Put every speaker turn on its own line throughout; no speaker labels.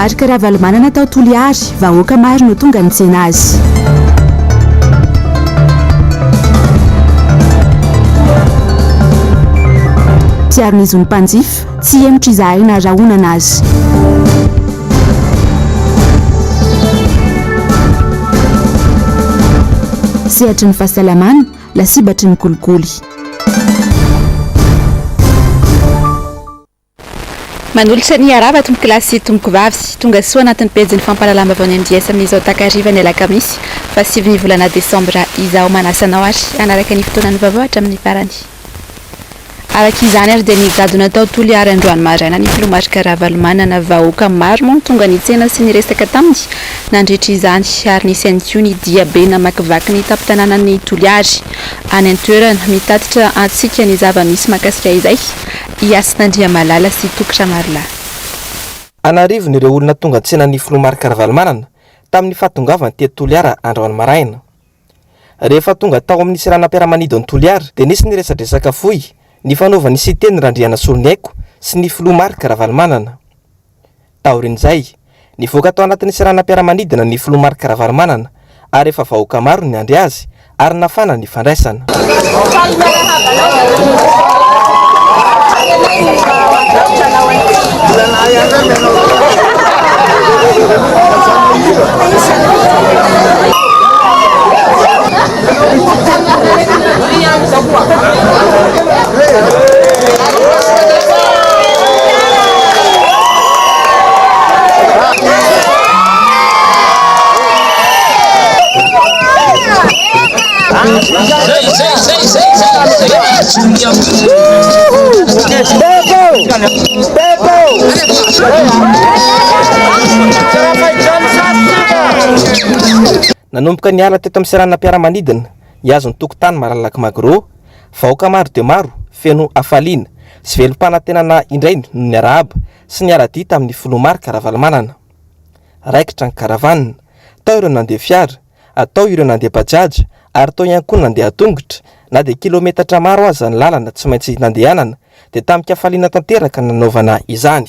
marika ravalomanana tao Toliary, vahoaka maro no tonga nitsena azy. Tiaron'izy ny mpanjifa, tsy emotra izahay na rahonana azy. Sehatry ny fahasalamana, lasibatry ny kolikoly.
Manolotra ny arava tomboko lahy sy tomboko vavy, tonga soa anatin'ny pejin'ny fampalalama vao ny MDS amin'izao takariva ny Alakamisy, fa 7 volana Desambra izaho manasanao ary anaraka ny fotoanany vaovao hatramin'ny farany. Arak'izany ary dia nijadona tao Toliary androany maraina ny filomarika ravalomanana vahoaka maro moa tonga nitsena sy niresaka taminy nandritra izany ary nisy ihany koa ny diabe namakivaky ny tampon-tanànan'ny Toliary any an-toerana mitatitra antsika ny zava-misy makasika izay hiasina Andriamalala sy Tokotry Marolahy.
Anarivo ireo olona tonga nitsena ny filomarika ravalomanana tamin'ny fahatongavany teto Toliary androany maraina. Rehefa tonga tao amin'ny siranam-piaramanidin'ny Toliary dia nisy niresadresaka fohy ny fanaovany sy teny randriana solonyaiko sy ny filomarika ravalomanana. Taorin'izay, nivoaka tao anatin'ny siranam-piaramanidina ny filomarika ravalomanana ary efa vahoaka maro ny andry azy ary nafana ny fandraisana. Nanomboka niala teto amin'ny siranam-piaramanidina hiazo ny tokotany malalaka magro, vahoaka maro dia maro feno afaliana sy velom-panantenana indray no niarahaba sy niara-dia tamin'ny filomarika ravalomanana. Raikitra ny karavanina, tao ireo nandeha fiara, atao ireo nandeha bajaja ary tao ihany koa nandeha tongotra na dia kilometatra maro aza ny lalana tsy maintsy nandehanana dia tamin'ny afaliana tanteraka nanaovana izany.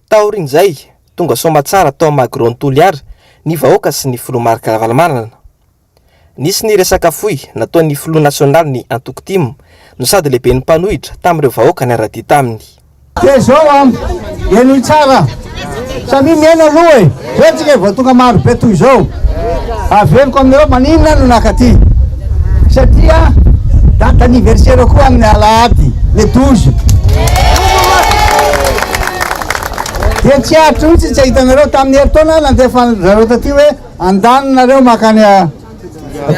Taorin'izay, tonga soma tsara tao magro ny Toliary ny vahoaka sy ny filomarika ravalomanana. Nisy ny resaka fohy nataon'ny filoha nasionaly ny Antokotimo no sady lehibe ny mpanohitra tamin'ireo vahoaka ny ara-dia taminy.
Dia zao eno tsara samy miaina aloha e, zetsika vao tonga maro be toy izao aveniko amin'ireo maninona no nakaty satria date anniversaire koa amin'ny alahady le 12. Dia tsy ahatra mihitsy tsy ahitanareo tamin'ny heritaona nandefa zareo taty hoe andanonareo makany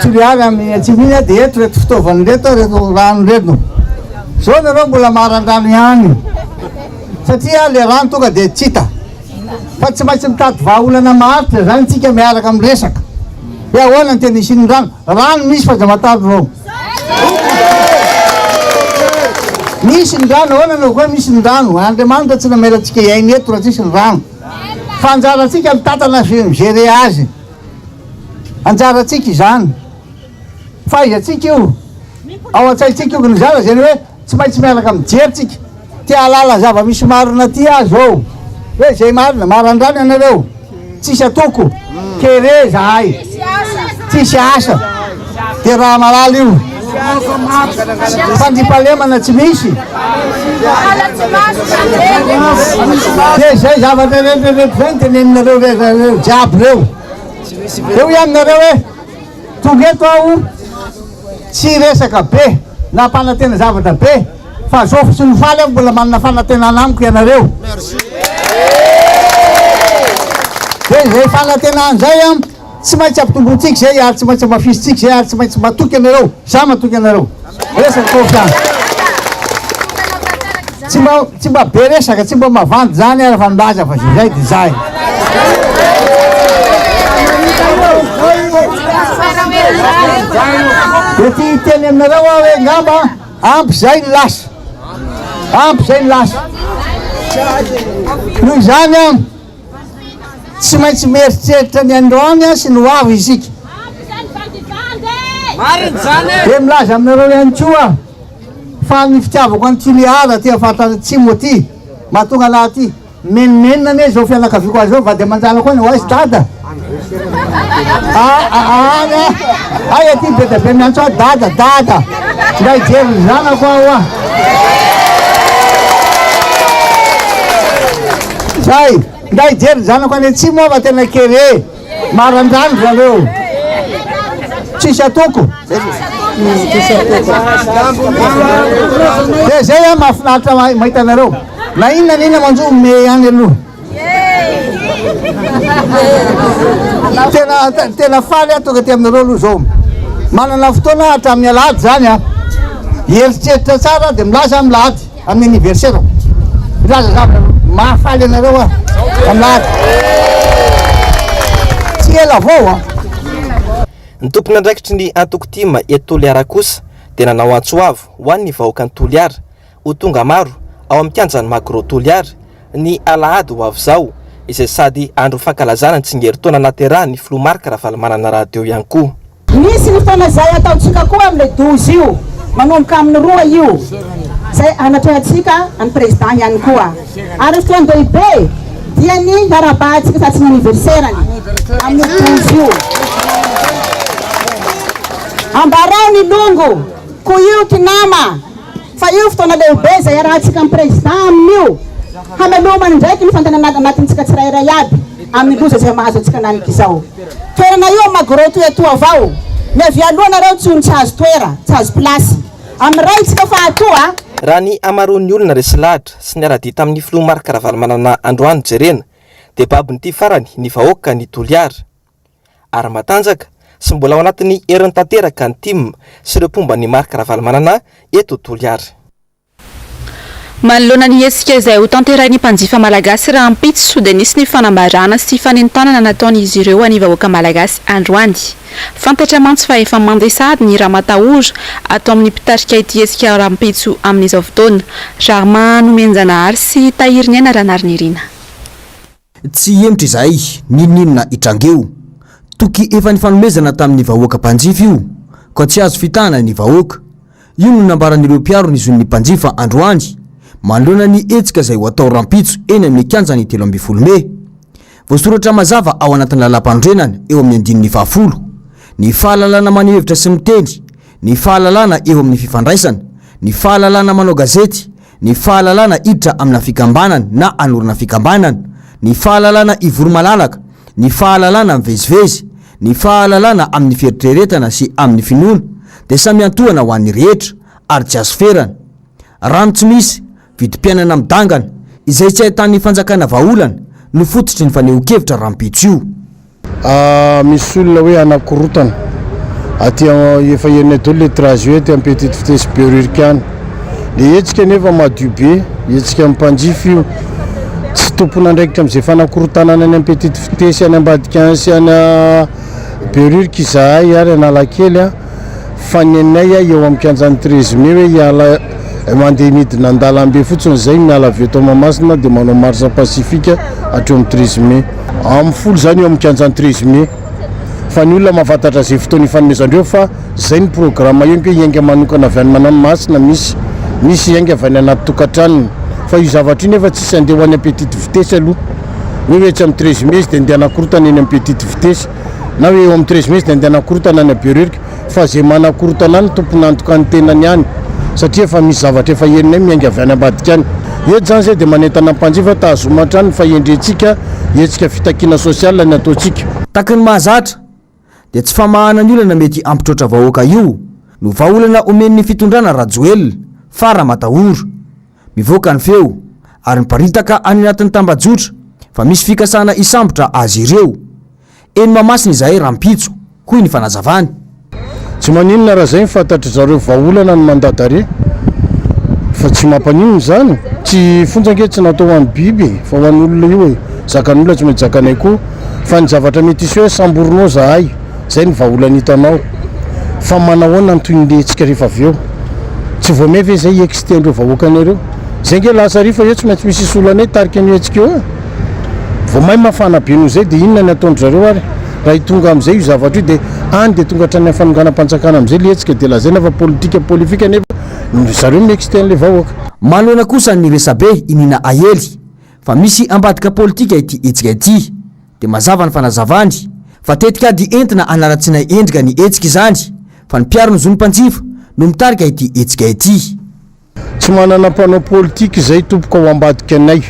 Toliary amin'ny Atsimina dia eto reto fitaovany reto reto rano reto. Zao nareo mbola marandrano ihany satria le rano tonga dia tsy hita fa tsy maintsy mitady vahaolana maharitra zany tsika miaraka amin'ny resaka. Dia ahoana ny tena isin'ny rano misy fa jamatady reo. Misy ny rano, ahoana no koa misy ny rano, Andriamanitra tsy namelantsika iainy eto raha tsisy ny rano. Fa anjaratsika mitantana migere azy, anjaratsika izany. Faizatsika io, ao an-tsaintsika io nizara zany hoe tsy maintsy miaraka mijeritsika, tia halala zava-misy marina ty azy ao. Hoe zay marina, marandrano ianareo. tsisy atoko kere zahay tsisy asa de raha malala io fandripalemana tsy misy de zay zavatra rehetrarehetra zay teneninareo jiaby reo eo iaminareo hoe tonga eto aho tsy resaka be na mpanantena zavatra be fa zao sy nofaly aho mbola manana fanantenana amiko ianareo de zay fanantenana zay a tsy maintsy ampitombotsika zay ary tsy maintsy mafisitsika zay ary tsy maintsy matoky anareo za matoky anareo resaka confiance tsy mba be resaka tsy mba mavandy zany ary fa nilaza fa zay de zay de ty teny aminareo a hoe ngamba ampy zay ny lasa ampy zay ny lasa noho zany a tsy maintsy mieritreritra ny androany a sy noavy isika de milaza aminareo ihany koa fa ny fitiavako any Tiliara ty afatra tsimo ty mahatonga laha ty menimenina ane zao fianakaviako azy zao va de manjala koa ny hoaizy dada ay aty be da be miantso a dada nda hijery zanako aho a zay nda hijery zanako any atsimo ava tena kere marandrano zareo tsisy atoko de zay a mahafinaritra mahita anareo na inona manjo me any aloha tena faly a tonga ty aminareo aloha zao manana fotoana hatramin'ny alahady zany a eritreritra tsara de milaza milahady amin'ny anniversaire milaza zavatra mahafaly anareo a amilahady tsy ela avao a
ny tompony andraikitry ny Antokotima eto Toliara kosa dia nanao antsoavo ho an'ny vahoaka ny Toliara ho tonga maro ao amin'ny kianjan'ny Magro Toliara ny alahady ho avy zao izay sady andro fankalazana ny tsingerin-taona naterahany filomarika raha valomanana radio ihany koa.
Misy ny fotoana zay ataontsika koa amin'ilay 12 io manomboka amin'ny 2 io zay anatrahantsika amin'ny président ihany koa ary fotoana lehibe dia ny harabahantsika fa tsy ny anniversaire-ny amin'ny 12 io ambarao ny longo ko io ty nama fa io fotoana lehibe zay arahantsika amin'ny président amin'io hamelomany ndraiky ny fantanana anatintsika tsirairay aby amin'ny loza zay mahazo antsika naniky izao toerana io Magro to eto avao miavy aloha nareo tsony tsy azo toera tsy azo plasy amin'ny ray tsika fahatoa
raha ny amaroan'ny olona resy lahatra sy ny aradita amin'ny filomarika raha valomanana androany jerena dia babin'ity farany ny vahoaka ny Toliara ary matanjaka sy mbola ao anatin'ny herin'ny tanteraka ny tim sy ireo mpomba ny marika raha valomanana eto Toliara.
Manoloana ny hetsika izay ho tanterahin'ny mpanjifa malagasy raha ampitso dia nisy ny fanambarana sy fanentanana nataon'izy ireo any vahoaka malagasy androany. Fantatra mantsy fa efa mandesady ny raha matahotra atao amin'ny mpitarika ity hetsika raha ampitso amin'izao fotoana. Jarman Nomenjanahary sy Tahiry Niaina Ranariny Irina.
Tsy emitra izay ninona itrangeo toky efa nifanomezana tamin'ny vahoaka mpanjifa io ka tsy azo fitana ny vahoaka io no nambaran'ireo mpiaro ny zon'ny mpanjifa androany manoloana ny hetsika izay ho atao rampitso eny amin'ny kianjany 13 Mey. Voasoratra mazava ao anatin'ny lalam-pandrenana eo amin'ny 10 ny fahalalana maneho hevitra sy mitendry, ny fahalalana eo amin'ny fifandraisana, ny fahalalana manao gazety, ny fahalalana iditra amina fikambanana na anorina fikambanana, ny fahalalana ivoro malalaka, ny fahalalana mivezivezy, ny fahalalana amin'ny fieritreretana sy amin'ny finoana dia samy antohana ho an'ny rehetra ary tsy azo ferana. Rano tsy misy, vidim-piainana midangana izay tsy ahitan'ny fanjakana vahaolana no fototry ny faneho-kevitra rampitso io.
Misy olona hoe anakorotana aty efa enedolo le trazuety amin'ny petite vitesse beururikany le hetsika nefa madio be hetsika mpanjify io tsy tompona andraikitra amin'izay fanakorotana any amin'ny petite vitesse any ambadika sy any beururika izahay ary analakely fanenay eo amin'ny kianjany 13 Mey hoe hiala mandeha midina an-dalambe fotsiny zay miala avy eto Mahamasina dia manao marche pacifique hatreo amin'ny 13 Mey amin'ny folo zany eo amin'ny kianjany 13 Mey fa ny olona mahafantatra zay fotoana ifanomezandreo fa zay ny programme io hoe hiainga manokana avy any Mahamasina misy hiainga avy any anaty tokantranony fa io zavatra io nefa tsisy andeha ho any petite vitesse aloha hoe etsy amin'ny 13 mes dia andeha anakorotana eny amin'ny petite vitesse na hoe eo amin'ny 13 mes dia andeha anakorotana any Beorerika fa zay manakorotana any tompony antoka ny tenany any satria efa misy zavatra efa herinay miainga avy any ambadika any eto zany zay dia manentana mpanjifa tahazomatrany fa endrentsika etsika fitakiana sosiala ny ataontsika
taky ny mahazatra dia tsy famahana ny olana mety ampitroatra vahoaka io no vaolana omen'ny fitondrana rajoel fara matahoro mivoaka ny feo ary miparitaka any anatin'ny tambajotra fa misy fikasana isambotra azy ireo eny mamasina izahay rampitso hoy ny fanazavany
tsy maninona raha zay mifantatry zareo vaolana ny mandadare fa tsy mampanino zany tsy fonjanke tsy natao ho an'ny biby fa ho an'ny olona io e zakan'olona tsy mety zakanay koa fa ny zavatra mety isy hoe samborinao zahay zay ny vaolana hitanao fa manahoana ny toy nyletsika rehefa avy eo tsy voamey ve zay extendreo vahoakanareo zay nge lasa rifa eo tsy maintsy misy isolanay tarika ny etsika eo vao may mafana be noho zay dia inona ny ataondry zareo ary raha hitonga amin'izay io zavatra io dia any dia tonga hatrany fanonganam-panjakana amin'izay le etsika dia lazaina fa politika polifika nefa zareo miextend le vahoaka
manoloana kosa ny resabe inina ahely fa misy ambadika politika ity etsika ity dia mazava ny fanazavany fa tetika ady entina anaratsinay endrika ny etsika izany fa ny mpiaro ny zony mpanjifa no mitarika ity etsika ity
tsy manana mpanao politika izay tompoka ao ambadika anay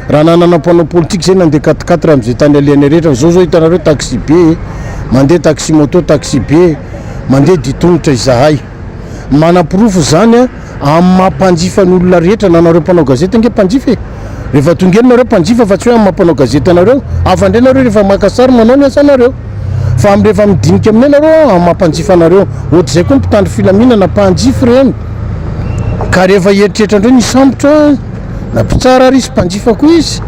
raha nanana mpanao politika zay nandeha 4-4 amin'izay tany aliany rehetra zao hitanareo taxi be mandeha taxi moto taxi be mandeha ditongotra izahay manapirofo zany amin'ny mampanjifa ny olona rehetra nanareo mpanao gazety nge mpanjifa e rehefa tongenareo mpanjifa fa tsy hoe amin'ny mampanao gazety anareo afandrenareo rehefa makasary manao ny asanareo fa amrehefa midinika amin'ny anareo amin'ny mampanjifa anareo ohatr'izay koa mpitandro filaminana mpanjifa reny ka rehefa eritreritranreo ny sambotra na mpitsara ary izy mpanjifa koa izy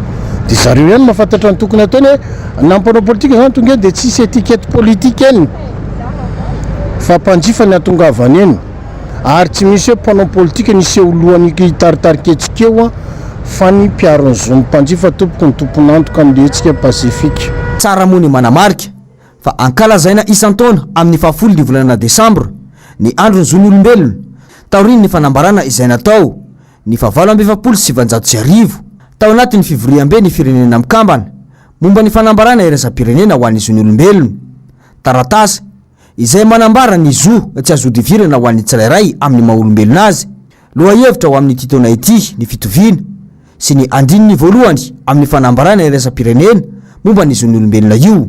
dia zareo ihany mahafantatra ny tokony ataony hoe na mpanao politika zany tonga eny dia tsisy etikety politika eny fa mpanjifa ny atongavany eny ary tsy misy hoe mpanao politika nisy olohan'ny hitaritariketsika eo fa ny mpiaro ny zony mpanjifa tompoko ny tomponantoka n'letsika pasifika
tsara mony manamarika fa ankalazaina isan-taona amin'ny fahafolo ny volana desambra ny andro ny zony olombelona taoriny ny fanambarana izay natao ny Vaovao Mbs 700 tao anatin'ny fivoriam-be ny firenena mikambana momba ny fanambarana iraisam-pirenena ho an'ny zony olombelona taratasy izay manambara ny zo tsy azo divirana ho an'ny tsirairay amin'ny maha-olombelona azy loha hevitra ho amin'ny titona ity ny fitoviana sy ny andininy voalohany amin'ny fanambarana iraisam-pirenena momba ny zony olombelona io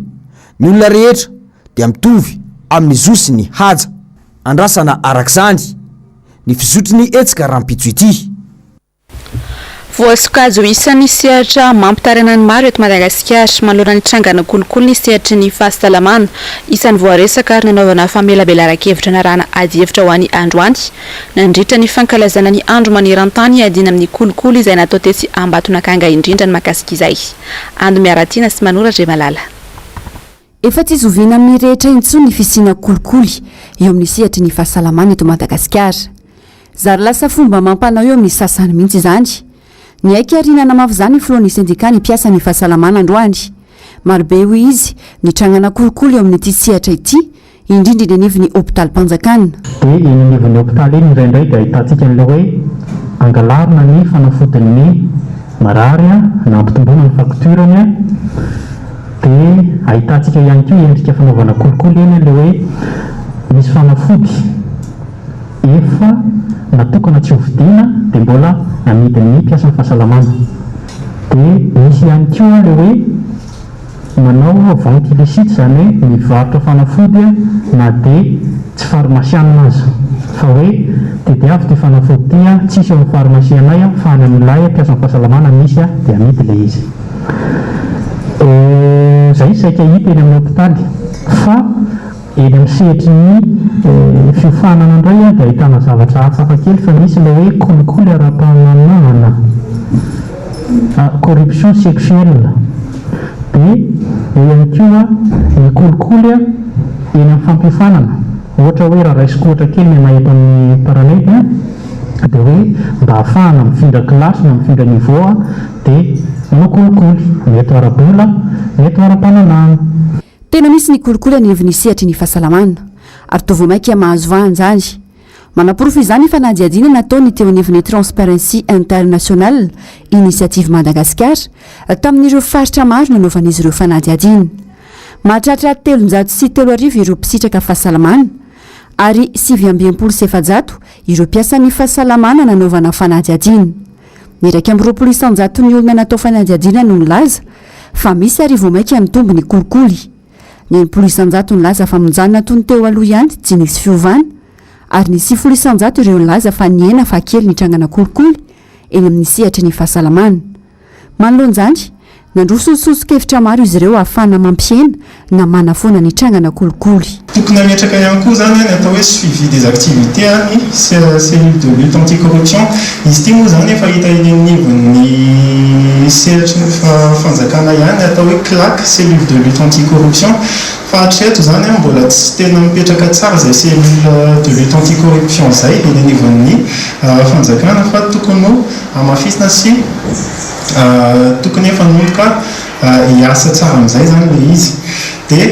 ny olona rehetra dia mitovy amin'ny zo sy ny haja andrasana arak'izany ny fizotry ny etsika rampitso ity
voasokajy ho isan'ny sehatra mampitarana ny maro eto Madagasikara manoloana ny trangana kolokolo ny sehatry ny fahasalamana isan'ny voaresaka ary nanaovana famelabelaran-kevitra narana ady hevitra ho an'ny androany nandritra ny fankalazana ny andro maneran-tany adina amin'ny kolokolo izay natao tesy ambatonakanga indrindra ny makasika izay ando miaratiana sy manoratra malala
efa tsy zoviana amin'ny rehetra intsony ny fisiana kolikoly eo amin'ny sehatry ny fahasalamana eto Madagasikara zary lasa fomba mampanao eo amin'ny sasany mihitsy izany ny aiky arinana mafy zany ny filohan'ny sindika ny piasa ny fahasalamana androany marobe hoy izy ny trangana kolikoly eo amin'ny ity sehatra ity indrindra iny anivon'ny hôpitaly Mpanjakana
dia eny anivon'ny hôpitaly eny indraindray dia ahitantsika an'ilay hoe angalarina ny fanafodin'ny marary na ampitomboana ny fakturany dia ahitantsika ihany koa endrika fanaovana kolikoly eny ilay hoe misy fanafody efa natokana tsy hovidiana dia mbola amidin'ny piasan'ny fahasalamana dia misy ihany koa ilay hoe manao vente illicite zany hoe mivarotra fanafody na dia tsy farmasiana azy fa hoe dia avy dia fanafody ty tsisy eo amin'ny farmasianay fa any amin'ilay piasan'ny fahasalamana misy dia amidy ilay izy zay saika hita eny amin'ny hôpitaly fa eny amin'ny sehatry ny fiofanana indray dia ahitana zavatra hafahafa kely fa misy ilay hoe kolikoly ara-pamanana corruption sexuelle dia ihany koa ny kolikoly eny amin'ny fampiofanana ohatra hoe raha raisiko ohatra kely ny mahita amin'ny paranety dia hoe mba hahafahana mifindra kilasy na mifindra niveau dia manao kolikoly mety ara-bola mety ara-pananana
tena misy ny kolikoly anivon'ny sehatry ny fahasalamana ary tovo mainka mahazo vahany zany Manaporofo izany fanadiadiana nataony teo anivon'ny Transparency International Initiative Madagasikara tamin'ireo faritra maro nanaovan'izy ireo fanadiadiana. Mahatratra 303 ireo mpisitraka fahasalamana ary 720 ireo mpiasan'ny fahasalamana nanaovana fanadiadiana. Niraika amin'ny 20 ny olona natao fanadiadiana no nilaza fa misy arivo maika ny tombony kolikoly. Ny 10 nilaza fa monjanona tony teo aloha ihany tsy nisy fiovana ary ny 10 ireo nilaza fa niena fa kely nitrangana kolikoly eny amin'ny sehatra ny fahasalamana. Manoloan'izany nandrosososo-kevitra maro izy ireo ahafahana mampiena na manafoana nitrangana kolikoly.
Tokony ametraka ihany koa zany ny atao hoe suivi des activités ny cellule de lutte anticorruption. Izy ity moa zany efa hita eny amin'ny sehatry ny fanjakana ihany atao hoe CLAC, cellule de lutte anticorruption. Fa hatreto zany mbola tsy tena mipetraka tsara izay cellule de lutte anticorruption zay eny anivon'ny fanjakana fa tokony amafisina sy tokony efa nomboka hiasa tsara amin'izay zany le izy. Dia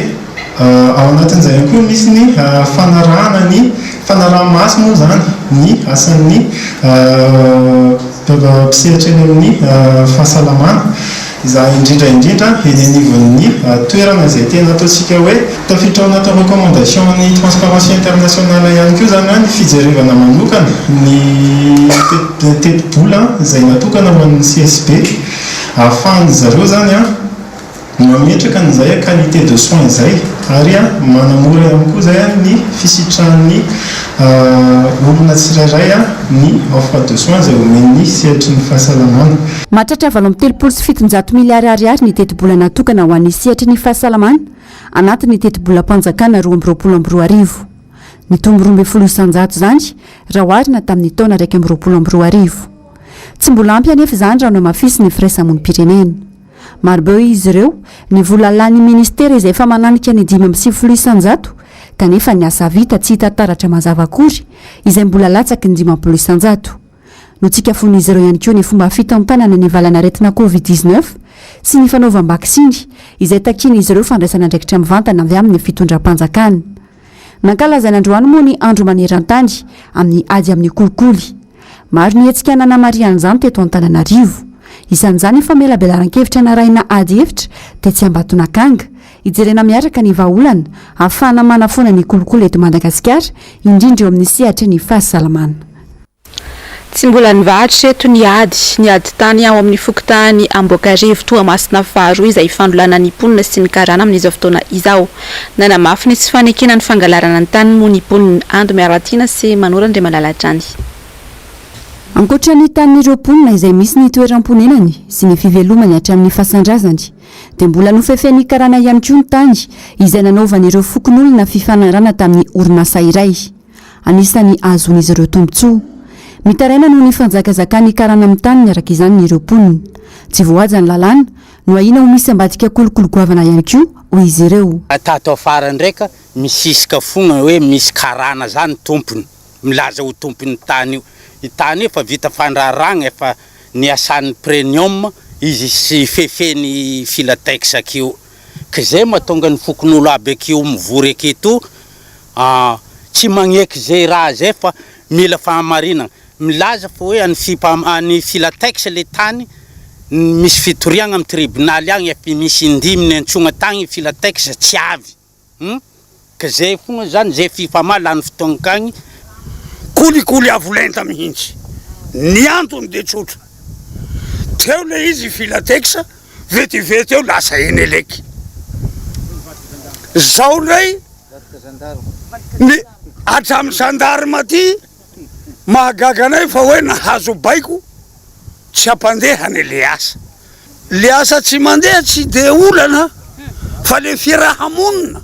ao anatin'izay koa misy ny fanaraha-maso moa zany ny asan'ny mpisehatra eny amin'ny fahasalamana. Izay indrindra eny anivon'ny toerana izay tena ataontsika hoe tafiditra ao anaty recommandation ny Transparency Internationale ihany koa zany ny fijerevana manokana ny teti-bola izay natokana ho an'ny CSP ahafahany zareo zany mametraka n'izay qualité de soins izay ary manamora ihany koa zay ny fisitran'ny olona tsirairay ny offre de soins izay omen'ny sehatry ny fahasalamana.
Mahatratra 770 miliary ariary ny teti-bola natokana ho an'ny sehatry ny fahasalamana anatin'ny teti-bola mpanjakana 2022. Ny tombo 200 zany raha oharina tamin'ny taona 2022. Tsy mbola ampy anefa izany raha no mafisy ny firaisamonim-pirenena. Marobe izy ireo ny vola lany ministera izay efa mananika ny 5,7 kanefa ny asa vita tsy hita taratra mazava akory izay mbola latsaky ny 5,1. No tsika fon'izy ireo ihany koa ny fomba fitantanana ny valana aretina COVID-19 sy ny fanaovam-baksiny izay takian'izy ireo fandraisana andraikitra mivantana avy amin'ny fitondram-panjakana. Nankalazana androany moa ny andro maneran-tany amin'ny ady amin'ny kolikoly. Maro ny hetsika nanamarian'izany teto Antananarivo. Isan'izany famelabelan-kevitra narahina ady hevitra dia tsy ambatonakanga ijerena miaraka ny vahaolana ahafahana manafoana ny kolikoly eto Madagasikara indrindra eo amin'ny sehatra ny fahasalamana.
Tsy mbola nivahatra eto ny ady tany ao amin'ny fokotany Ambokarivo Toamasina faharoa izay fandolana ny mponina sy ny karana amin'izao fotoana izao. Nanamafy ny tsy fanekena ny fangalarana ny tany moa ny mponina Ando Miaratiana sy Manora Ndre Malalatrany.
Ankoatra ny tanin'ireo mponina izay misy ny toeram-ponenany sy ny fivelomany hatramin'ny fasandrazany dia mbola nofefeny karana ihany koa ny tany izay nanaovan'ireo fokon'olona fifanarana tamin'ny orinasa iray. Anisany azon'izy ireo tombotsoa. Mitaraina noho ny fanjakazakany karana amin'ny tany miaraka izany ireo mponina. Tsy voaja ny lalàna no ahina ho misy ambadika kolokolo goavana ihany koa hoy izy ireo.
Tato afara ndraika misisika fogna hoe misy karana zany tompony milaza ho tompony tany io. I tany efa vita fandraragna efa ny asan'ny premium izy sy fefeny filatex akio. Ka zay mahatonga ny fokon'olo aby akio mivory aketo tsy magneky zay raha zay fa mila fahamarinana. Milaza fa hoe any filatex le tany misy fitoriagna amin'ny tribunaly agny efa misy indiminy antsonga tagny filatex tsy avy. Ka zay fogna zany zay fifama lany fotoagna kagny kolikoly avolenta mihitsy. Ny antony de tsotra. Teo le izy filatex vetivety eo lasa eny eleky. Zao lay hatramin'ny gendarme aty mahagaganay fa hoe nahazo baiko tsy hampandehany le asa. Le asa tsy mandeha tsy de olana fa le fiarahamonina.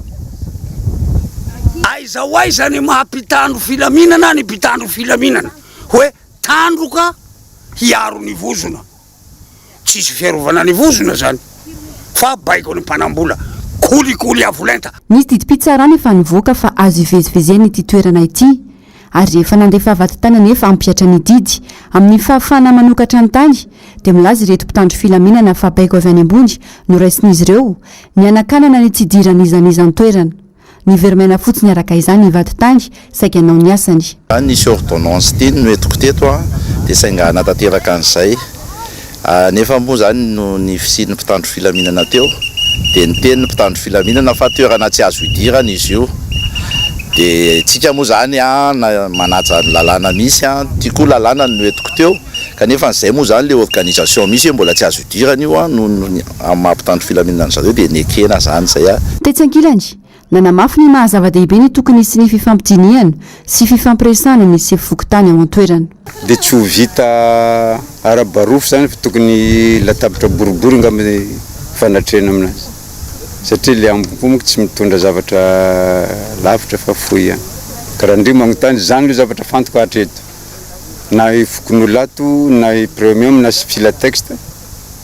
Aiza ny mahampitandro filaminana ny mpitandro filaminana hoe tandroka hiaro ny vozona. Tsisy fiarovana ny vozona zany fa baiko ny mpanambola kolikoly avolenta.
Nisy didi-pitsarana efa nivoaka fa azo ivezivezeny ity toerana ity ary rehefa nandefa vatantana nefa ampiatra ny didy amin'ny fahafana manokatra ny tany dia milaza ireto mpitandro filaminana fa baiko avy any ambony no raisin'izy ireo ny anakanana ny tsy diran'izan'izany toerana. ny vermaina fotsiny araka izany ivady tany saika anao ny asany.
Nisy ordonnance tiny no entiko teto dia sainga hanatanteraka an'izay nefa moa zany no ny fisian'ny mpitandro filaminana teo dia ny tenin'ny mpitandro filaminana fa toerana tsy azo idirana izy io dia tsika moa zany manaja ny lalàna misy tiako lalàna no entiko teo kanefa n'izay moa zany le organisation misy hoe mbola tsy azo idirana io no mampitandro filaminana an'izareo dia nekena zany zay
tetsy ankilany nanamafy ny mahazava-dehibe ny tokony sy ny fifampidiniana sy fifampiresana misy fokotany ao an-toerana.
Dia tsy ho vita ara-barofo zany fa tokony latabatra boribory nga amin'ny fanatrena aminazy satria le ambompomoka tsy mitondra zavatra lavitra fa fohy ihany karaha ndry magnontany zany io zavatra fantoko hatreto na fokon'olato na premium na sy filatexte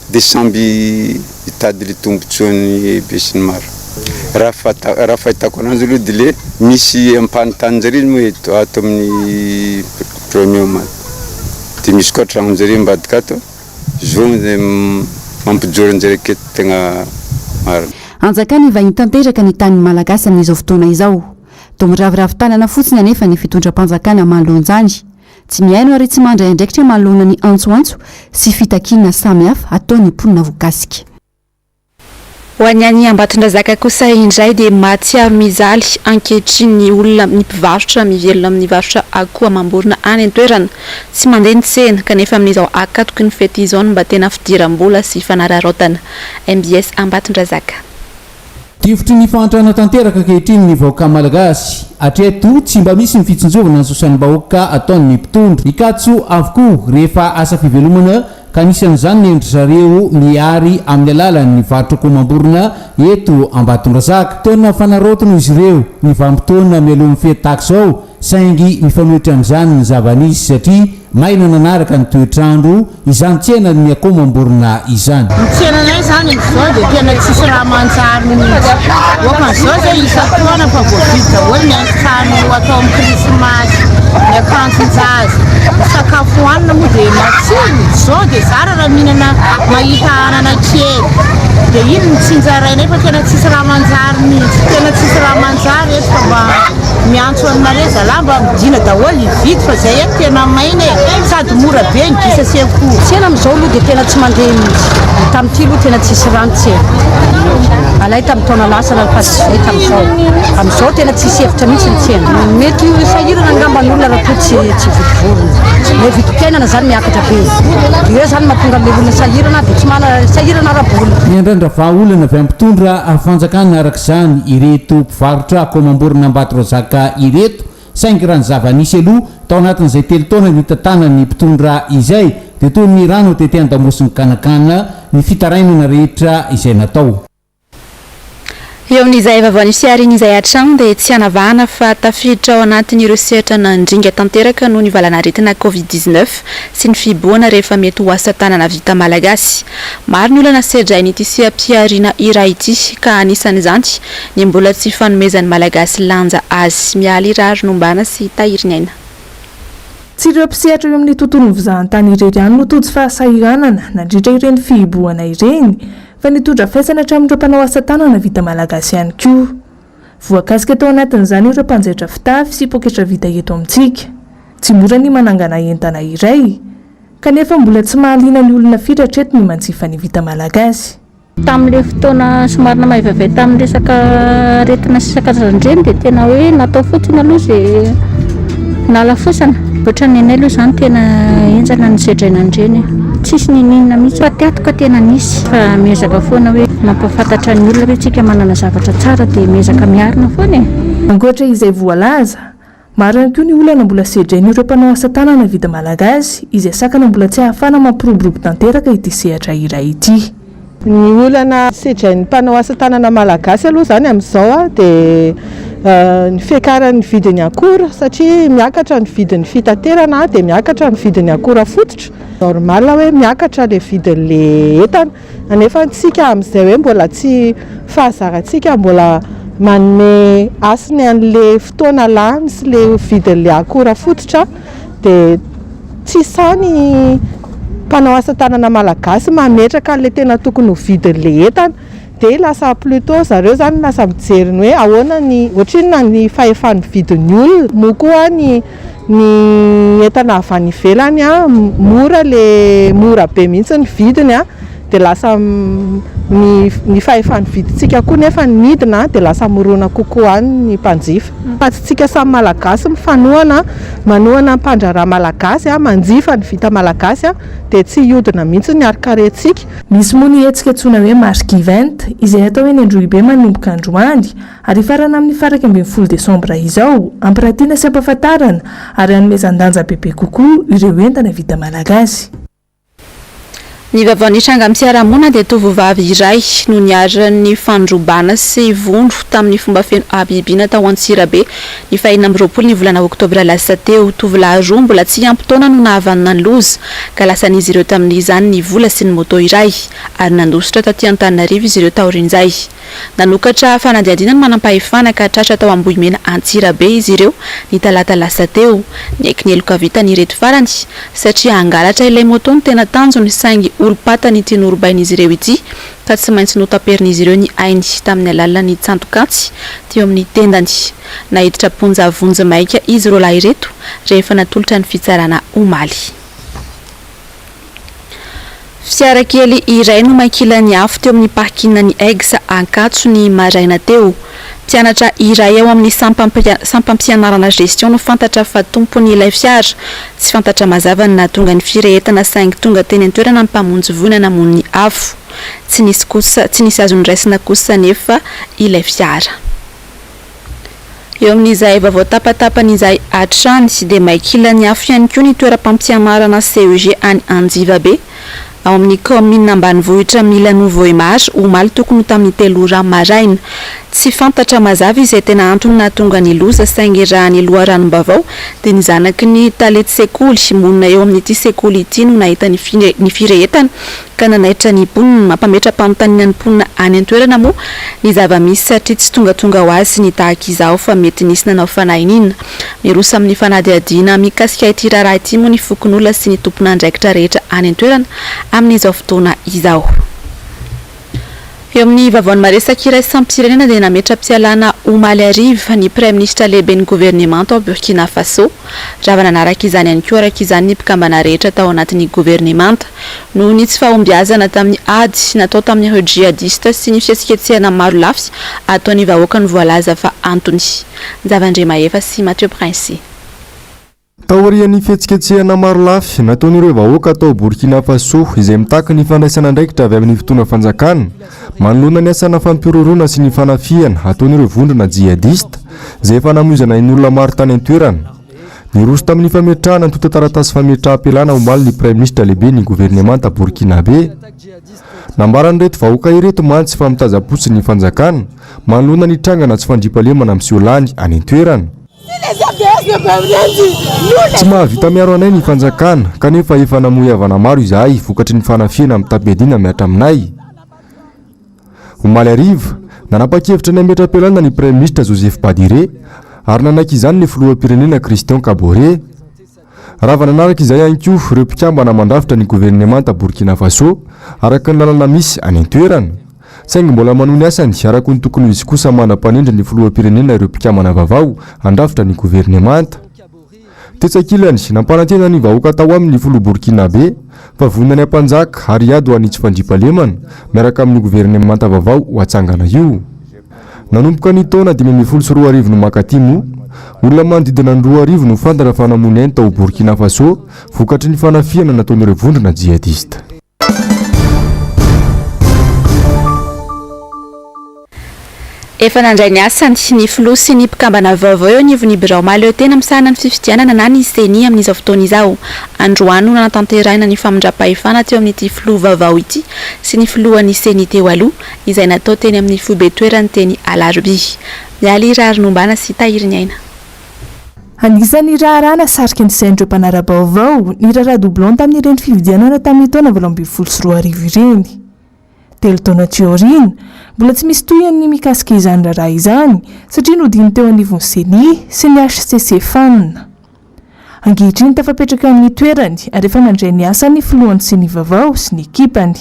dia samby hitady le tombontsoany be sy ny maro. Raha fahitako ananjy aloha dia le misy ampanotanin-jareo moa ato amin'ny premium ato dia misy koa tranon-jareo mbadika ato zo dia mampijory an'jareo aketo tegna marina.
Anjakany vahiny tanteraka ny tany malagasy amin'izao fotoana izao toa miraviravy tanana fotsiny anefa ny fitondram-panjakana manoloanjany tsy miaino ary tsy mandray andraikitra manoloana ny antsoantso sy fitakiana samihafa ataony mponina voakasika.
Ho an'ny Ambatondrazaka kosa indray dia mahatsiaro mizaly ankehitriny ny olona ny mpivarotra mivelona amin'ny varotra akoho amam-borona any an-toerana tsy mandeha ny tsena kanefa amin'izao akatoky ny fety izao no mba tena fidiram-bola sy fanararaotana. MBS Ambatondrazaka.
Tifotry ny fantrana tanteraka ankehitriny ny vahoaka malagasy hatreto tsy mba misy ny fitsinjovana ny vahoaka ataon'ny mpitondro ikatso avokoa rehefa asa fivelomana ka anisan'izany ny endry zareo miary amin'ny alalan'ny varotra akoho-amam-borona eto Ambatondrazaka. Taona fanarotana izy ireo ny vanim-potoana mialohan'ny fety tahaka izao saingy mifanohitra amin'izany ny zava-nisy satria maina nanaraka ny toetrandro izany tsena ny akoho-amam-borona izany.
Tsenanay zany izao dia tena tsisy raha manjary mihitsy. Okan'izao zay isan-taona fa voavidy daholo ny haingon-trano atao amin'ny krismasy, ny akanjon-jaza, ny sakafo hohanina moa dia matsiro. Izao dia zara raha mihinana mahita anana kely dia iny mitsinjarainay fa tena tsisy raha manjary mihitsy. Tena tsisy raha manjary eto fa mba miantso aminareza lamba midina daholo ividy fa zay eto tena maina sady mora be ny gisa sy akoho.
Tsena amin'izao aloha dia tena tsy mandeha mihitsy. Tamin'ity aloha tena tsisy rano tsena. Alay tamin'ny taona lasa na pasifay tamin'izao. Amin'izao tena tsisy hevitra mihitsy ny tsena. Mety sahirana angamba ny olona raha toa tsy vidivorona. Ny vidim-piainana zany miakatra be. Ireo zany mahatonga le olona sahirana dia tsy mana sahirana ara-bola.
Miandrandravà olana avy ampitondra afanjakana araka izany ireto mpivarotra akoho-amam-borona Ambatondrazaka ireto saingy raha ny zava-nisy aloha tao anatin'izay telo taona ny tantanany mpitondra izay dia toy ny rano tetỳ an-damosiny kanakana ny fitarainana rehetra izay natao.
Eo amin'izay vavanisy ariny izay hatrany dia tsy hanavahana fa tafiditra ao anatin'ireo sehatra nandringa tanteraka noho ny valanaretina Covid-19 sy ny fiboana rehefa mety ho asa tanana vita malagasy. Maro ny olana sedrainy ity seha-piariana iray ity ka anisan'izany ny mbola tsy fanomezan'ny malagasy lanja azy. Mialy rary nombana sy tahiriny aina.
Tsy ireo mpisehatra eo amin'ny tontolon'ny fizahan-tany irery ihany no tojo fahasahiranana nandritra ireny fihiboana ireny fa nitondra faisana hatramin'ireo mpanao asa tanana vita malagasy ihany koa. Voakasika tao anatin'izany ireo mpanjaitra fitafy sy poketra vita eto amintsika. Tsy mora ny manangana entana iray kanefa mbola tsy mahaliana ny olona firy hatreto ny manjifa ny vita malagasy.
Tamin'ilay fotoana somary namaivavay tamin'ny resaka aretina sy isan-karazany dia tena hoe natao fotsiny aloha izay nala fosana. Ohatran'ny anay aloha zany tena enjana ny sedraina andreny. Tsisy ninina mihitsy fa tiatoka tena nisy fa miezaka foana hoe mampafantatra ny olona hoe tsika manana zavatra tsara dia miezaka miarina foana e.
Ankoatra izay voalaza, maro ihany koa ny olana mbola sedrainy ireo mpanao asa tanana vita malagasy izay sakana mbola tsy ahafana mampiroborobo tanteraka ity sehatra iray ity.
Ny olana sedrainy mpanao asa tanana malagasy aloha zany amin'izao dia ny fiakaran'ny vidin'ny akora satria miakatra ny vidin'ny fitaterana dia miakatra ny vidin'ny akora fototra. Normal hoe miakatra le vidin'le entana anefa tsika amin'izay hoe mbola tsy fahazarantsika mbola manome asiny an'le fotoana lany sy le vidin'le akora fototra dia tsy sany mpanao asa tanana malagasy mametraka an'le tena tokony ho vidin'le entana dia lasa plutôt zareo zany lasa mijeriny hoe ahoana ny ohatriny ny fahefan'ny vidin'ny olona mo koa ny entana avy any ivelany mora be mihitsy ny vidiny dia lasa ny fahefan'ny vidintsika koa nefa ny midina dia lasa morona kokoa any ny mpanjifa fatsitsika samy malagasy manohana mpandraraha malagasy manjifa ny vita malagasy dia tsy hiodina mihitsy ny arikarentsika.
Misy moa ny hetsika antsoina hoe marque event izay atao hoe ny Androibe manomboka androany ary farana amin'ny faraka 10 Desambra izao ampiratiana sy ampahafantarana ary hanomezan-danja bebe kokoa ireo entana vita malagasy.
Ny vaovao ny tranga amin'ny fiarahamonina dia tovovavy iray no niaran'ny fandrobana sy vondro tamin'ny fomba feno abibiana tao Antsirabe ny 24 ny volana Oktobra lasa teo. Tovolahy roa mbola tsy ampy taona no nahavanana ny loza ka lasan'izy ireo tamin'izany ny vola sy ny moto iray ary nandositra taty Antananarivo izy ireo taorin'izay. Nanokatra fanadihadiana ny manampahefana ka tratra tao Ambohimena Antsirabe izy ireo ny talata lasa teo. Ny eloka vita ny reto farany satria angalatra ilay moto ny tena tanjony saingy olopatany ity norobain'izy ireo ity ka tsy maintsy notaperin'izy ireo ny ainy tamin'ny alalan'ny tsantokatsy teo amin'ny tendany. Nahiditra ponja vonjy maika izy roa lahy ireto rehefa natolotra ny fitsarana omaly. Fiara kely iray no mankilany afo teo amin'ny parkina ny Egsa Ankatso ny maraina teo. Mpianatra iray ao amin'ny sampampianarana gestion no fantatra fa tompony ilay fiara. Tsy fantatra mazava ny nahatonga ny firehetana saingy tonga teny an-toerana ny mpamonjy vonana namon'ny afo. Tsy nisy azony raisina kosa nefa ilay fiara. Eo amin'izay vaovao tapatapan'izay atrany dia maikilany afo ihany koa ny toeram-pampianarana CEG any Anjivabe. Ao amin'ny commune ambanivohitra Milanovo Image omaly tokony tamin'ny 3 ora maraina. Tsy fantatra mazava izay tena antony nahatonga ny loza saingy raha ny loharanom-baovao dia ny zanaky ny talety sekoly monina eo amin'ity sekoly ity no nahita ny firehetana ka nanaitra ny mponina mampametra-panontaniana ny mponina any an-toerana moa ny zava-misy satria tsy tongatonga ho azy ny tahaka izao fa mety nisy nanao fanahinina. Mirosa amin'ny fanadihadiana mikasika ity raharaha ity moa ny fokon'olona sy ny tompon'andraikitra rehetra any an-toerana amin'izao fotoana izao. Eo amin'ny vaovao maresaka iray sampam-pirenena dia nametra-pialana omaly ariva ny Premier Ministre lehiben'ny gouvernement ao Burkina Faso. Raha nanaraka izany ihany koa araka izany ny mpikambana rehetra tao anatin'ny gouvernement noho ny tsy fahombiazana tamin'ny ady natao tamin'ny ireo jihadista sy ny fihetsiketsehana maro lafy ataon'ny vahoaka ny voalaza fa antony. Zavandre Maeva sy Mathieu Prince.
Taorian'ny fihetsiketsehana maro lafy nataon'ireo vahoaka tao Burkina Faso izay mitaka ny fandraisana andraikitra avy amin'ny fotoana fanjakana manoloana ny asana fampirorona sy ny fanafiana ataon'ireo vondrona jihadista izay efa namonjana ny olona maro tany an-toerana. Niroso tamin'ny fametrahana ny tota-taratasy fametraha-pialana omaly ny Premier Ministre lehibe ny gouvernement Burkinabe. Nambarany reto vahoaka ireto mantsy fa mitaza-potsiny ny fanjakana manoloana ny trangana tsy fandriampahalemana amin'ny Siolany any an-toerana. Tsy mahavita miaro anay ny fanjakana kanefa efa namoy havana maro izahay vokatry ny fanafiana amin'ny tapiadina miatra aminay. Omaly ariva nanapa-kevitra ny ametra-pialana ny Premier Ministre Joseph Badire ary nanaiky izany ny filoham-pirenena Christian Kabore. Raha nanaraka izay ihany koa ireo mpikambana mandrafitra ny gouvernement Burkina Faso araka ny lalana misy any an-toerana. Saingy mbola manohy ny asany araka ny tokony izy kosa manam-panindry ny filoham-pirenena ireo mpikambana vaovao andrafitra ny gouvernement. Tetsakilany nampanantena ny vahoaka tao amin'ny filo Burkinabe fa vonany ampanjaka ary ady ho an'ny tsy fandriampahalemana miaraka amin'ny gouvernement vaovao ho atsangana io. Nanomboka ny taona 2024 no makatimo olona manodidina ny 2,000 no fantatra fa namoy ainy tao Burkina Faso vokatry ny fanafiana nataon'ireo vondrona jihadista.
Efa nandray ny asany ny filoha sy ny mpikambana vaovao eo anivon'ny birao omaly eo tena misahana ny fifidianana na ny seni amin'izao fotoana izao. Androany no nanatanterahina ny famindram-pahefana teo amin'ity filoha vaovao ity sy ny filohan'ny seni teo aloha izay natao teny amin'ny foibe toerany teny Alarobia. Mialy rarinombana sy tahiriny aina.
Anisan'ny raharaha nasarika ny sain'ireo mpanara-baovao ny raharaha doublon tamin'ireny fifidianana tamin'ny taona 2024 ireny. 3 taona aoriana mbola tsy misy tohany mikasika izany raharaha izany satria nodiny teo anivon'ny seni sy ny HCC fanina. Ankehitriny tafapetraka amin'ny toerany ary efa nandray ny asany filohan'ny seni vaovao sy ny ekipany.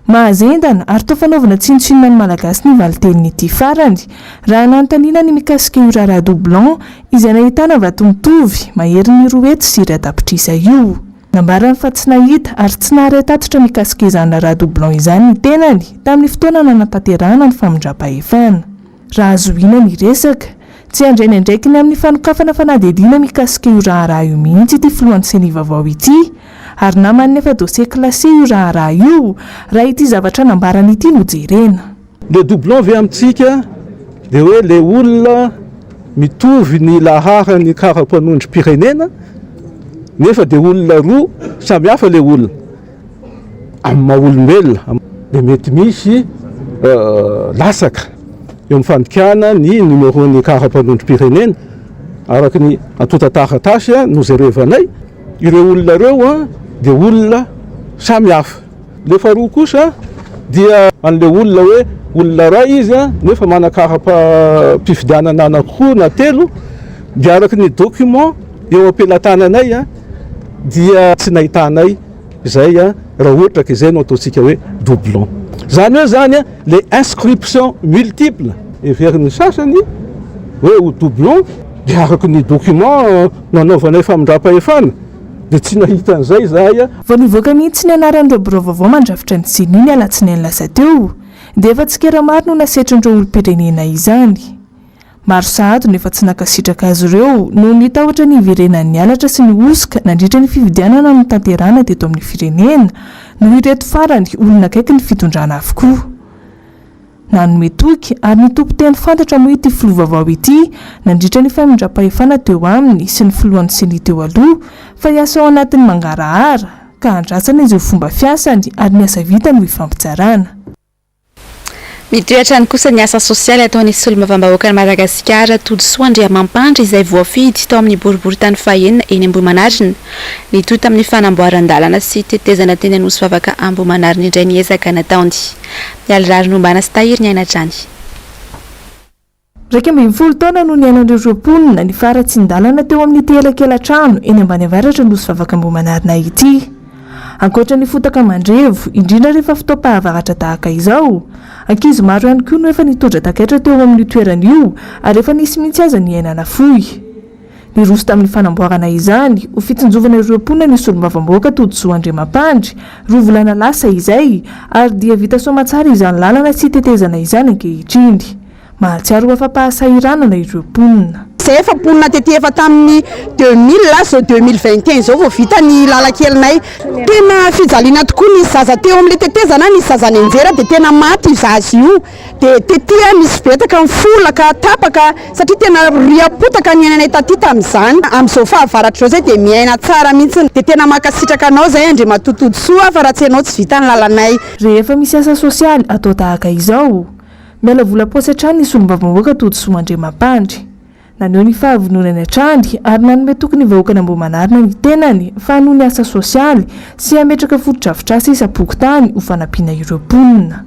mahazendana ary toa fanaovana tsinotsinona ny malagasy ny valitenin'ity farany raha nanontaniana ny mikasika io raharaha blanc izay nahitana vato mitovy mahery ny roety sy ratapitrisa io nambarany fa tsy nahita ary tsy naharetatotra mikasika izany raha blanc izany ny tenany tamin'ny fotoana nanatanterahana ny famindram-pahefana raha azoina ny resaka tsy andrainy andraikiny amin'ny fanokafana fanadihadiana mikasika io raharaha io mihitsy ity filohan'ny seny vaovao ity ary namany efa dossier classé io raharaha io raha ity zavatra nambarany ity no jerena
le doublon ve amintsika dia hoe le olona mitovy ny laharany karapanondry pirenena nefa dia olona roa samy hafa le olona amin'ny maha-olombelona dia mety misy lasaka eo amin'ny fandikana ny numéro-ny karapanondry pirenena araka ny atotataratasy no zerevanay ireo olona reo a dia olona samy hafa le faharoa kosa dia an'le olona hoe olona ray izy a nefa manakarapifidianana anakoho na telo dia araka ny document eo ampelantananay a dia tsy nahitanay zay a raha ohatra ka zay no ataontsika hoe doublon zany hoe zany a le inscription multiple everiny sasany hoe ho doublon dia araka ny document nanaovanay famindram-pahefana dia tsy nahita an'izay zahay a
vao nivoaka mihitsy ny anaran'ireo biro vaovao mandrafitra ny sininy alatsinainy lasa teo dia efa tsikera maro no nasetrin'ireo olom-pirenena izany maro sahado nefa tsy nakasitraka azy ireo no nitahotra ny iverenan'ny alatra sy ny osika nandritra ny fividianana no tanterana teto amin'ny firenena no ireto farany olona akaiky ny fitondrana avokoa nanome toky ary ny tompo-teny fantatra moa ity filovaovao ity nandritra ny famindram-pahefana teo aminy sy ny filohan'ny seny teo aloha fa hiasa ao anatin'ny mangarahara ka andrasana izy ho fomba fiasany ary ny asa vita no hifampitsarana
midrehatra ny kosa ny asa sosialy ataon'ny solombavambahoaka ny Madagasikara Todosoa Andriamampandry izay voafidy tao amin'ny boribory tany fahenina eny Ambohimanarina nitoy tamin'ny fanamboaran-dalana sy tetezana teny anosy vavaka Ambohimanarina indray ny ezaka nataony mialirary nombana sy tahiry ny ainatrany
raika ambin'ny folo taona no niainan'ireo roaponina ny faratsindalana teo amin'ny telakelatrano eny ambany avaratra nosy vavaka Ambohimanarina ity ankoatra ny fotaka mandrevo indrindra rehefa fotoam-pahavaratra tahaka izao ankizy maro ihany koa no efa nitondra takatra teo amin'ny toerana io ary efa nisy mihitsy aza ny ainana fohy ny roso tamin'ny fanamboarana izany ho fitsinjovana ireo mponina ny solombavambahoaka Todosoa Andriamampandry roa volana lasa izay ary dia vita soamantsara izany lalana sy tetezana izany ankehitriny mahatsiaro afa-pahasahiranana ireo mponina
zay efa mponina tety efa tamin'ny 2000 lasa 2021 zao vao vita ny lalakelinay tena fijaliana tokoa ny zaza teo amin'le tetezana ny zazany anjera dia tena maty zazy io dia tetia misy betaka mifolaka tapaka satria tena riapotaka ny ainanay taty tamin'izany amin'izao fahavaratra zao zay dia miaina tsara mihitsy dia tena makasitraka anao zay Andriamatotodosoa fa raha tsy ianao tsy vita ny lalanay
rehefa misy asa sosialy atao tahaka izao miala vola posy hatrany ny solombavambahoaka Todosoa Andriamampandry naneo ny fahavononany hatrany ary nanome tokony vahoaka ny Ambohimanarina ny tenany fa noho ny asa sosialy sy ametraka fotodrafitrasa isam-pokotany ho fanampiana ireo mponina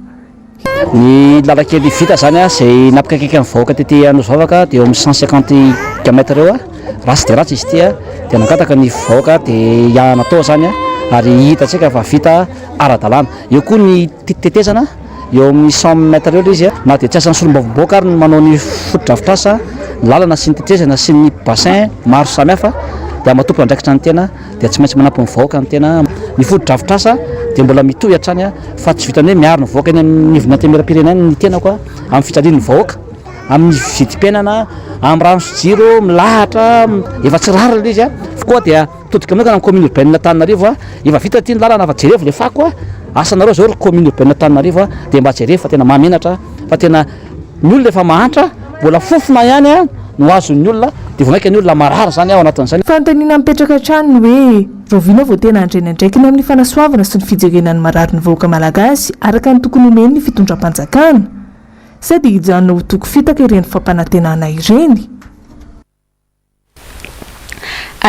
ny lalakely vita zany a zay napakaiky amin'ny vahoaka tety anosy vavaka dia eo amin'ny 150 km eo a ratsy dia ratsy izy ity a dia nakataka ny vahoaka dia ianatao zany a ary hitantsika fa vita ara-dalàna eo koa ny tetezana eo amin'ny 100 mètre eo izy a na dia tsy asan'ny solombavambahoaka ary manao ny fotodrafitrasa lalana sy ny tetezana sy ny bassin maro samihafa dia matompo andraikitra ny tena dia tsy maintsy manampy ny vahoaka ny tena ny fotodrafitrasa dia mbola mitohy hatrany a fa tsy vitany hoe miaro ny vahoaka eny amin'ny nivona temeram-pirenena ny tena koa amin'ny fitalian'ny vahoaka amin'ny vidim-piainana amin'ny rano sy jiro milahatra efa tsy rara izy a fa koa dia todika aminao amin'ny commune urbaine Antananarivo a efa vita ty ny lalana fa jerevo le fako a asanareo zao ry commune urbaine Antananarivo a dia mba jerevo fa tena mahamenatra fa tena ny olona efa mahantra mbola fofona ihany a no azon'ny olona dia vomaika ny olona marara zany ao anatin'izany
fanontaniana mipetraka hatrany hoe roviana vao tena andreny andraikiny amin'ny fanasoavana sy ny fijerenan'ny marary ny vahoaka malagasy araka ny tokony omeny ny fitondram-panjakana sady hijanona ho toko fitaka ireny fampanantenana ireny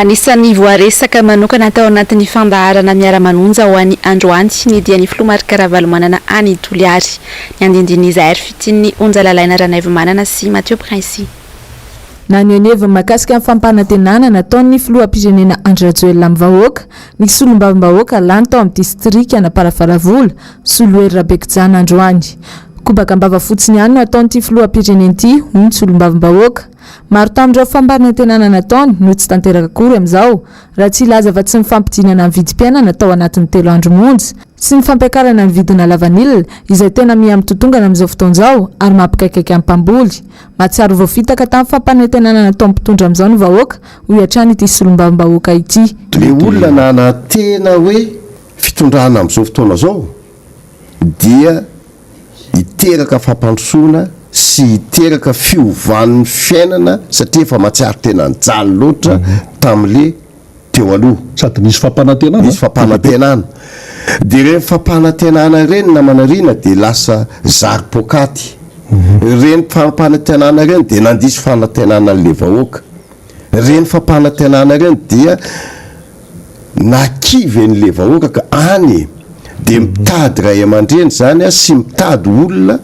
anisan'ny voaresaka manokana tao anatin'ny fandaharana miara-manonja ho an'ny androany ny dia ny filomarika ravalomanana any Toliary ny andindin'izy ary fitian'ny onja lalaina Ranaivomanana sy Mathieu Prince
naneneva makasika amin'ny fampanantenana nataon'ny filoham-pirenena André-Joël Mvahoaka ny solombavam-bahoaka lany tao amin'ny distrika na Paravaravola Soloery Rabekijana androany kobakambava fotsiny ihany no ataon'ity filoham-pirenena ity hoy ny solombavam-bahoaka maro tamin'ireo fampanantenana nataony no tsy tanteraka akory amin'izao raha tsy ilaza fa tsy mifampidinana amin'ny vidim-piainana tao anatin'ny 3 andro monja sy ny fampiakarana ny vidina lavanilina izay tena miha-mitotongana amin'izao fotoan'izao ary mampikaikaiky amin'ny mpamboly mahatsiaro voafitaka tamin'ny fampanantenana natao mpitondra amin'izao ny vahoaka hoy hatrany ity solombavam-bahoaka ity
le olona nana tena hoe fitondrana amin'izao fotoana zao dia hiteraka fampandrosoana sy hiteraka fiovan'ny fiainana satria efa matsiaro tena nyjaly loatra tamin'le teo aloha
sady misy fampanantenana
de reny fampanantenana reny namanarina de lasa zary-pokaty reny fampanantenana reny de nandisy fanantenana n'le vahoaka reny fampanantenana reny dia nakivy n'le vahoaka ka any de mitady ray aman-dreny zany sy mitady olona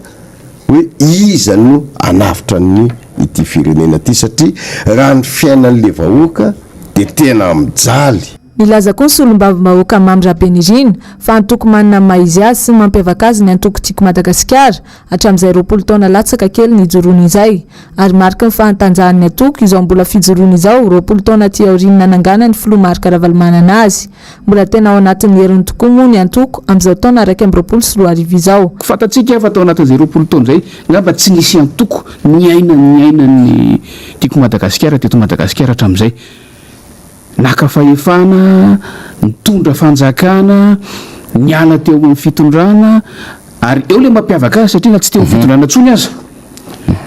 hoe iza no anavitra ny ity firenena ty satria raha ny fiainan'le vahoaka de tena mijaly
nilaza koa ny solombavam-bahoaka Mamy Rabenirina fa antoko manana maizy azy sy mampiavaka azy ny antoko tiako Madagasikara hatramin'izay 20 taona latsaka kely nijoroany izay ary marika ny fahantanjahan'ny antoko izao mbola fijoroany izao 20 taona ty aoriany nanangana ny filoha marika ravalomanana azy mbola tena ao anatin'ny heriny tokoa moa ny antoko amin'izao taona 2024 izao
fatatsika fa tao anatin'izay 20 taona zay ngamba tsy nisy antoko niainany tiako Madagasikara teto Madagasikara hatramin'izay naka fahefana mitondra fanjakana niala teo amin'ny fitondrana ary eo le mampiavaka azy satria na tsy teo amin'ny fitondrana tsony aza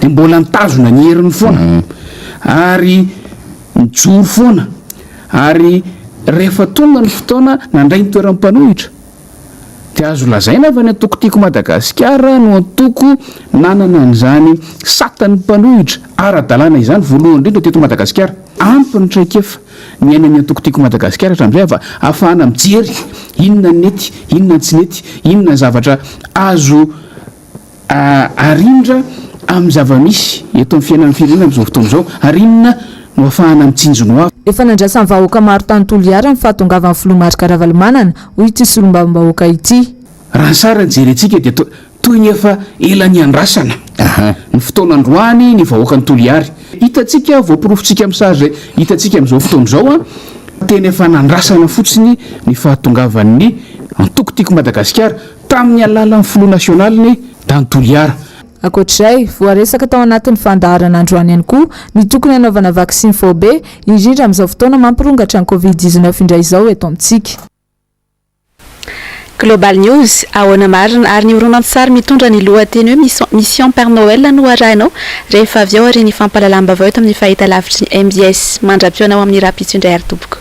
de mbola nitazona ny heriny foana ary mijoro foana ary rehefa tonga ny fotoana nandray ny toeran'ny mpanohitra de azo lazaina avy ny antoko tiako Madagasikara no antoko nanana an'izany satan'ny mpanohitra ara-dalàna izany voalohany indrindra teto Madagasikara ampy ny traikefa ny ainany antoko tiako Madagasikara hatramin'izay fa ahafahana mijery inona nety inona tsy nety inona zavatra azo arindra amin'ny zava-misy eto amin'ny fiainan'ny firenena amin'izao fotoana izao ary inona no ahafahana mitsinjony hafa
efa nandrasan'ny vahoaka maro tanontolo iara ny fahatongavan'ny filoha marika ravalomanana hoy ity solombavam-bahoaka ity
raha ny sara ny jerentsika dia toy ny efa ela ny andrasana ny fotoana androany ny vahoaka ny toliary hitantsika voapirofontsika amin'ny sary zay hitantsika amin'izao fotoana izao a tena efa nandrasana fotsiny ny fahatongavan'ny antoko tiako Madagasikara tamin'ny alalan'ny filoha nasionaliny da ny toliara
akoatr'izay voaresaka tao anatin'ny fandaharana androany ihany koa ny tokony hanaovana vaksiny fobe indrindra amin'izao fotoana mampirongatra ny covid-19 indray izao eto amintsika
Global News ahoana marina ary ny horonan-tsary mitondra ny lohateny hoe mission Père Noël no arahinao rehefa avy ao ary ny fampahalalam-baovao eto amin'ny fahitalavitry ny MBS mandra-pionao amin'ny raha-pitso indray ary tompoko